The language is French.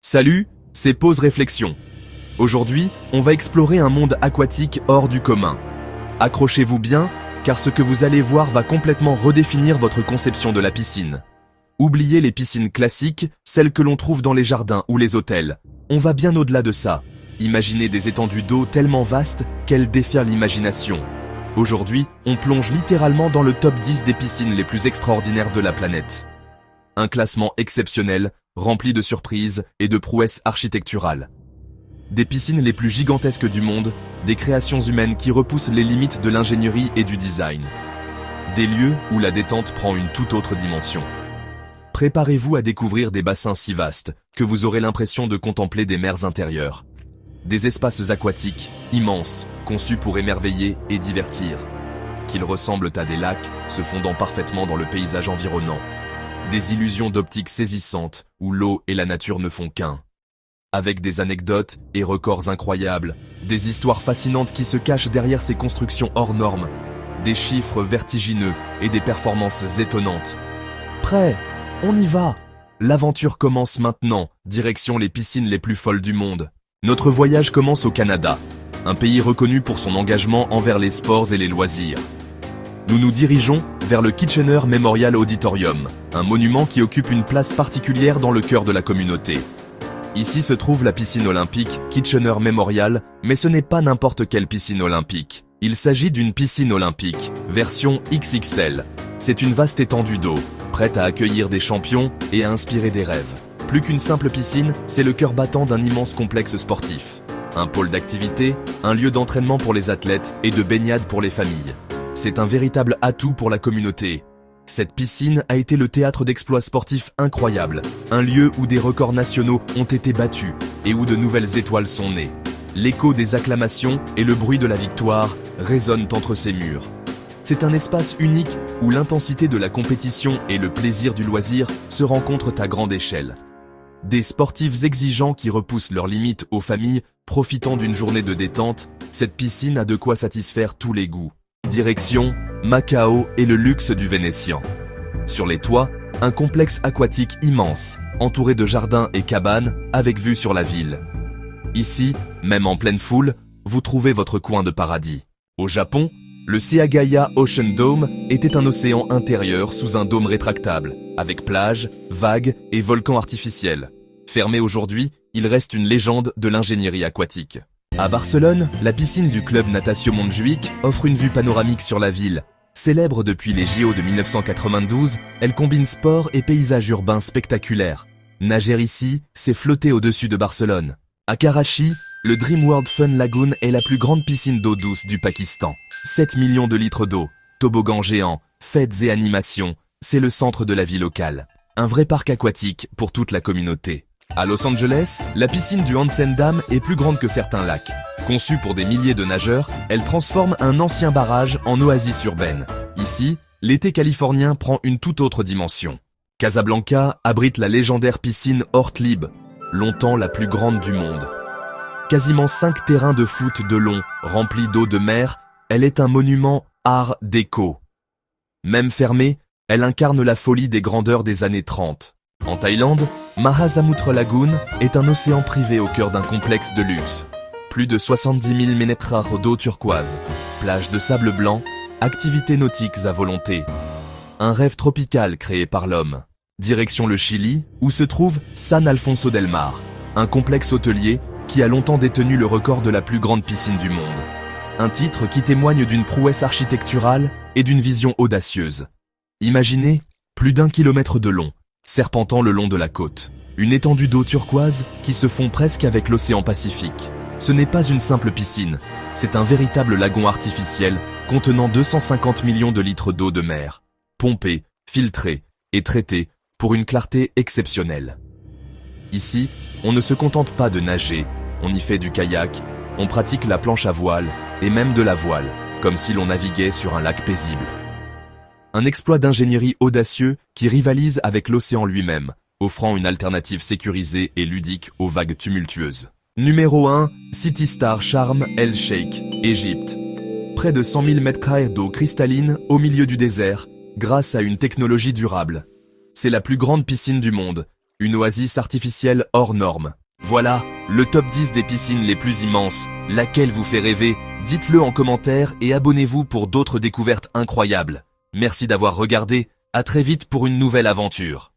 Salut, c'est Pause Réflexion. Aujourd'hui, on va explorer un monde aquatique hors du commun. Accrochez-vous bien, car ce que vous allez voir va complètement redéfinir votre conception de la piscine. Oubliez les piscines classiques, celles que l'on trouve dans les jardins ou les hôtels. On va bien au-delà de ça. Imaginez des étendues d'eau tellement vastes qu'elles défient l'imagination. Aujourd'hui, on plonge littéralement dans le top 10 des piscines les plus extraordinaires de la planète. Un classement exceptionnel, rempli de surprises et de prouesses architecturales. Des piscines les plus gigantesques du monde, des créations humaines qui repoussent les limites de l'ingénierie et du design. Des lieux où la détente prend une toute autre dimension. Préparez-vous à découvrir des bassins si vastes que vous aurez l'impression de contempler des mers intérieures. Des espaces aquatiques immenses, conçus pour émerveiller et divertir. Qu'ils ressemblent à des lacs, se fondant parfaitement dans le paysage environnant. Des illusions d'optique saisissantes, où l'eau et la nature ne font qu'un. Avec des anecdotes et records incroyables, des histoires fascinantes qui se cachent derrière ces constructions hors normes, des chiffres vertigineux et des performances étonnantes. Prêt, on y va! L'aventure commence maintenant, direction les piscines les plus folles du monde. Notre voyage commence au Canada, un pays reconnu pour son engagement envers les sports et les loisirs. Nous nous dirigeons vers le Kitchener Memorial Auditorium, un monument qui occupe une place particulière dans le cœur de la communauté. Ici se trouve la piscine olympique Kitchener Memorial, mais ce n'est pas n'importe quelle piscine olympique. Il s'agit d'une piscine olympique, version XXL. C'est une vaste étendue d'eau, prête à accueillir des champions et à inspirer des rêves. Plus qu'une simple piscine, c'est le cœur battant d'un immense complexe sportif. Un pôle d'activité, un lieu d'entraînement pour les athlètes et de baignade pour les familles. C'est un véritable atout pour la communauté. Cette piscine a été le théâtre d'exploits sportifs incroyables, un lieu où des records nationaux ont été battus et où de nouvelles étoiles sont nées. L'écho des acclamations et le bruit de la victoire résonnent entre ces murs. C'est un espace unique où l'intensité de la compétition et le plaisir du loisir se rencontrent à grande échelle. Des sportifs exigeants qui repoussent leurs limites aux familles profitant d'une journée de détente, cette piscine a de quoi satisfaire tous les goûts. Direction, Macao et le luxe du Vénitien. Sur les toits, un complexe aquatique immense, entouré de jardins et cabanes, avec vue sur la ville. Ici, même en pleine foule, vous trouvez votre coin de paradis. Au Japon, le Seagaya Ocean Dome était un océan intérieur sous un dôme rétractable, avec plages, vagues et volcans artificiels. Fermé aujourd'hui, il reste une légende de l'ingénierie aquatique. À Barcelone, la piscine du club Natatio Montjuïc offre une vue panoramique sur la ville. Célèbre depuis les JO de 1992, elle combine sport et paysage urbain spectaculaire. Nager ici, c'est flotter au-dessus de Barcelone. À Karachi, le Dream World Fun Lagoon est la plus grande piscine d'eau douce du Pakistan. 7 millions de litres d'eau, toboggans géants, fêtes et animations, c'est le centre de la vie locale. Un vrai parc aquatique pour toute la communauté. À Los Angeles, la piscine du Hansen Dam est plus grande que certains lacs. Conçue pour des milliers de nageurs, elle transforme un ancien barrage en oasis urbaine. Ici, l'été californien prend une toute autre dimension. Casablanca abrite la légendaire piscine Ortlieb, longtemps la plus grande du monde. Quasiment 5 terrains de foot de long, remplis d'eau de mer, elle est un monument art déco. Même fermée, elle incarne la folie des grandeurs des années 30. En Thaïlande, Mahasamudra Lagoon est un océan privé au cœur d'un complexe de luxe. Plus de 70 000 m² d'eau turquoise, plages de sable blanc, activités nautiques à volonté. Un rêve tropical créé par l'homme. Direction le Chili, où se trouve San Alfonso del Mar, un complexe hôtelier qui a longtemps détenu le record de la plus grande piscine du monde. Un titre qui témoigne d'une prouesse architecturale et d'une vision audacieuse. Imaginez, plus d'1 kilomètre de long, serpentant le long de la côte. Une étendue d'eau turquoise qui se fond presque avec l'océan Pacifique. Ce n'est pas une simple piscine, c'est un véritable lagon artificiel contenant 250 millions de litres d'eau de mer, pompée, filtrée et traitée pour une clarté exceptionnelle. Ici, on ne se contente pas de nager, on y fait du kayak, on pratique la planche à voile et même de la voile, comme si l'on naviguait sur un lac paisible. Un exploit d'ingénierie audacieux qui rivalise avec l'océan lui-même, offrant une alternative sécurisée et ludique aux vagues tumultueuses. Numéro 1, City Star Sharm El Sheikh, Égypte. Près de 100 000 m² d'eau cristalline au milieu du désert, grâce à une technologie durable. C'est la plus grande piscine du monde, Une oasis artificielle hors norme. Voilà, le top 10 des piscines les plus immenses. Laquelle vous fait rêver? Dites-le en commentaire et abonnez-vous pour d'autres découvertes incroyables. Merci d'avoir regardé, à très vite pour une nouvelle aventure.